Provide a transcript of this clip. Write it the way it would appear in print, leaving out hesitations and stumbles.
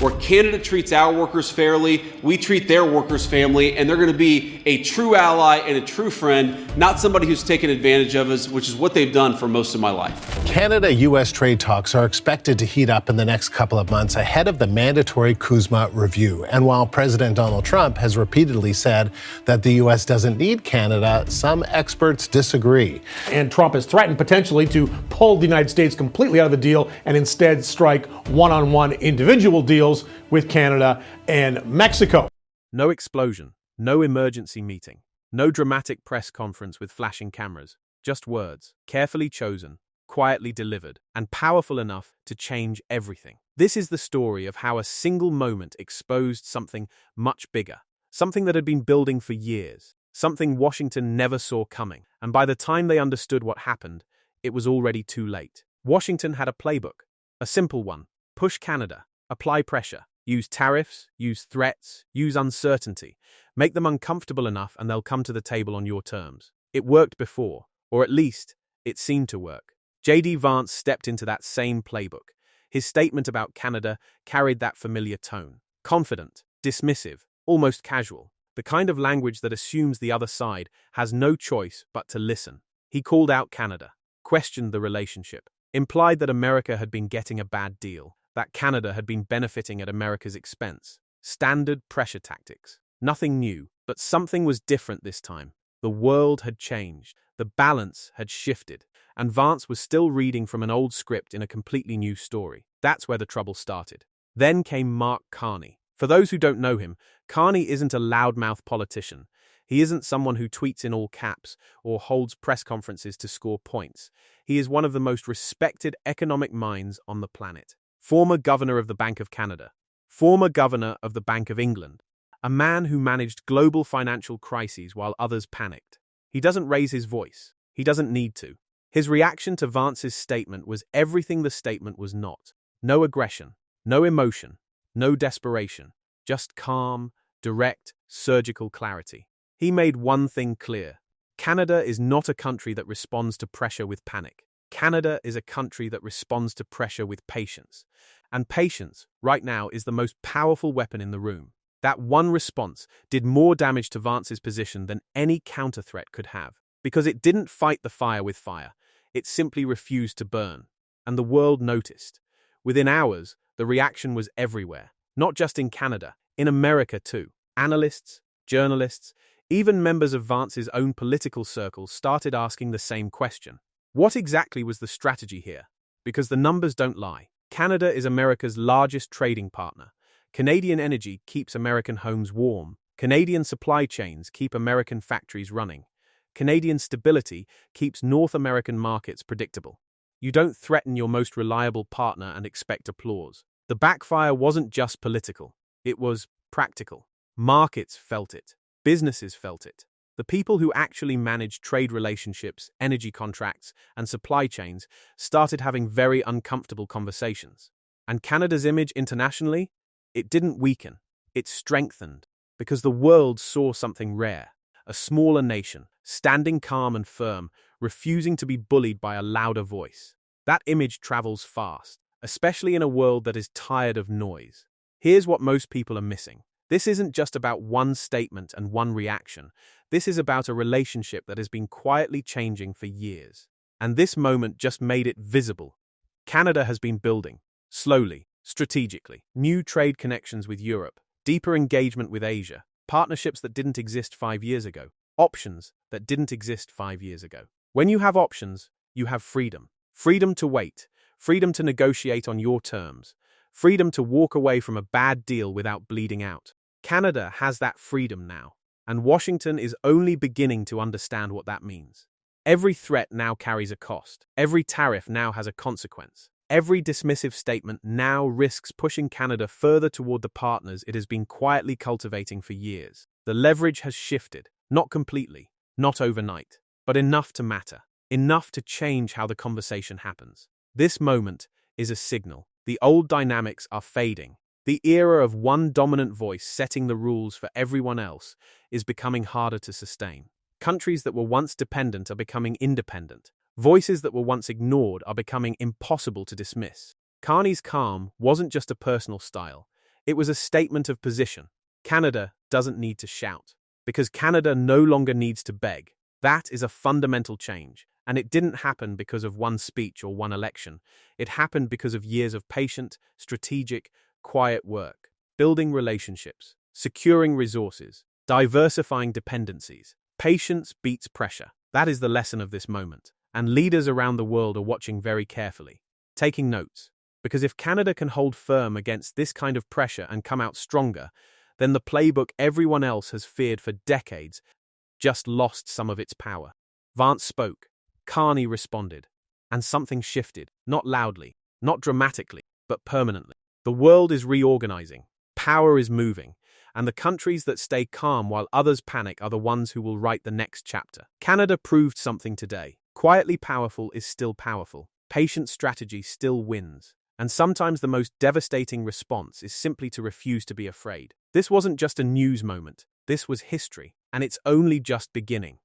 where Canada treats our workers fairly, we treat their workers fairly, and they're going to be a true ally and a true friend, not somebody who's taken advantage of us, which is what they've done for most of my life. Canada-U.S. trade talks are expected to heat up in the next couple of months ahead of the mandatory CUSMA review. And while President Donald Trump has repeatedly said that the U.S. doesn't need Canada, some experts disagree. And Trump has threatened potentially to pull the United States completely out of the deal and instead strike one-on-one individual deals with Canada and Mexico. No explosion, no emergency meeting, no dramatic press conference with flashing cameras, just words, carefully chosen, quietly delivered, and powerful enough to change everything. This is the story of how a single moment exposed something much bigger, something that had been building for years, something Washington never saw coming, and by the time they understood what happened, it was already too late. Washington had a playbook, a simple one: push Canada, apply pressure, use tariffs, use threats, use uncertainty, make them uncomfortable enough and they'll come to the table on your terms. It worked before, or at least, it seemed to work. J.D. Vance stepped into that same playbook. His statement about Canada carried that familiar tone. Confident, dismissive, almost casual. The kind of language that assumes the other side has no choice but to listen. He called out Canada, questioned the relationship, implied that America had been getting a bad deal, that Canada had been benefiting at America's expense. Standard pressure tactics. Nothing new, but something was different this time. The world had changed. The balance had shifted. And Vance was still reading from an old script in a completely new story. That's where the trouble started. Then came Mark Carney. For those who don't know him, Carney isn't a loudmouth politician. He isn't someone who tweets in all caps or holds press conferences to score points. He is one of the most respected economic minds on the planet. Former governor of the Bank of Canada. Former governor of the Bank of England. A man who managed global financial crises while others panicked. He doesn't raise his voice. He doesn't need to. His reaction to Vance's statement was everything the statement was not. No aggression, no emotion, no desperation, just calm, direct, surgical clarity. He made one thing clear. Canada is not a country that responds to pressure with panic. Canada is a country that responds to pressure with patience. And patience, right now, is the most powerful weapon in the room. That one response did more damage to Vance's position than any counter-threat could have. Because it didn't fight the fire with fire. It simply refused to burn. And the world noticed. Within hours, the reaction was everywhere. Not just in Canada, in America too. Analysts, journalists, even members of Vance's own political circles started asking the same question. What exactly was the strategy here? Because the numbers don't lie. Canada is America's largest trading partner. Canadian energy keeps American homes warm. Canadian supply chains keep American factories running. Canadian stability keeps North American markets predictable. You don't threaten your most reliable partner and expect applause. The backfire wasn't just political. It was practical. Markets felt it. Businesses felt it. The people who actually managed trade relationships, energy contracts, and supply chains started having very uncomfortable conversations. And Canada's image internationally? It didn't weaken. It strengthened. Because the world saw something rare. A smaller nation, standing calm and firm, refusing to be bullied by a louder voice. That image travels fast, especially in a world that is tired of noise. Here's what most people are missing. This isn't just about one statement and one reaction. This is about a relationship that has been quietly changing for years. And this moment just made it visible. Canada has been building, slowly, strategically, new trade connections with Europe, deeper engagement with Asia, partnerships that didn't exist 5 years ago, options that didn't exist 5 years ago. When you have options, you have freedom. Freedom to wait, freedom to negotiate on your terms, freedom to walk away from a bad deal without bleeding out. Canada has that freedom now, and Washington is only beginning to understand what that means. Every threat now carries a cost. Every tariff now has a consequence. Every dismissive statement now risks pushing Canada further toward the partners it has been quietly cultivating for years. The leverage has shifted, not completely, not overnight, but enough to matter, enough to change how the conversation happens. This moment is a signal. The old dynamics are fading. The era of one dominant voice setting the rules for everyone else is becoming harder to sustain. Countries that were once dependent are becoming independent. Voices that were once ignored are becoming impossible to dismiss. Carney's calm wasn't just a personal style. It was a statement of position. Canada doesn't need to shout, because Canada no longer needs to beg. That is a fundamental change, and it didn't happen because of one speech or one election. It happened because of years of patient, strategic, quiet work, building relationships, securing resources, diversifying dependencies. Patience beats pressure. That is the lesson of this moment, and leaders around the world are watching very carefully, taking notes. Because if Canada can hold firm against this kind of pressure and come out stronger, then the playbook everyone else has feared for decades just lost some of its power. Vance spoke. Carney responded. And something shifted, not loudly, not dramatically, but permanently. The world is reorganizing. Power is moving. And the countries that stay calm while others panic are the ones who will write the next chapter. Canada proved something today. Quietly powerful is still powerful. Patient strategy still wins. And sometimes the most devastating response is simply to refuse to be afraid. This wasn't just a news moment. This was history, and it's only just beginning.